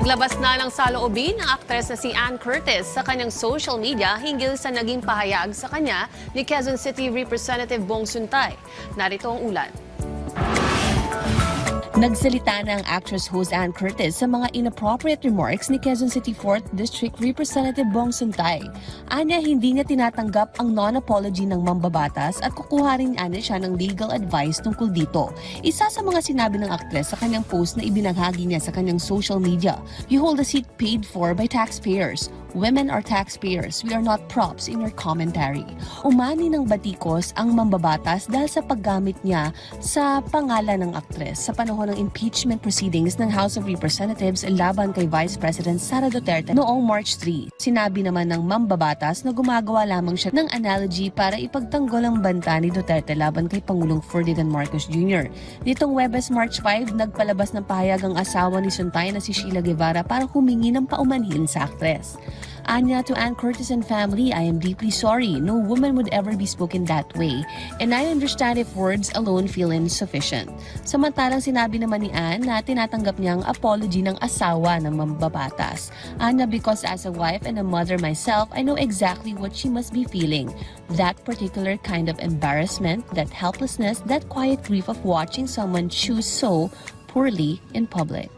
Naglabas na ng saloobin ang aktres na si Ann Curtis sa kanyang social media hinggil sa naging pahayag sa kanya ni Quezon City Representative Bong Suntay. Narito ang ulat. Nagsalita na ang actress-host Ann Curtis sa mga inappropriate remarks ni Quezon City 4th District Representative Bong Suntay. Anya, hindi niya tinatanggap ang non-apology ng mambabatas at kukuha rin siya ng legal advice tungkol dito. Isa sa mga sinabi ng aktres sa kanyang post na ibinahagi niya sa kanyang social media, "You hold a seat paid for by taxpayers. Women are taxpayers. We are not props in your commentary." Umani ng batikos ang mambabatas dahil sa paggamit niya sa pangalan ng aktres sa panahon ng impeachment proceedings ng House of Representatives laban kay Vice President Sara Duterte noong March 3. Sinabi naman ng mambabatas na gumagawa lamang siya ng analogy para ipagtanggol ang banta ni Duterte laban kay Pangulong Ferdinand Marcos Jr. Nitong Webes March 5, nagpalabas ng pahayag ang asawa ni Suntay na si Sheila Guevara para humingi ng paumanhin sa aktres. Anya, to Ann Curtis and family, I am deeply sorry. No woman would ever be spoken that way. And I understand if words alone feel insufficient. Samantalang sinabi naman ni Ann na tinatanggap niya ang apology ng asawa ng mambabatas. Anya, because as a wife and a mother myself, I know exactly what she must be feeling. That particular kind of embarrassment, that helplessness, that quiet grief of watching someone choose so poorly in public.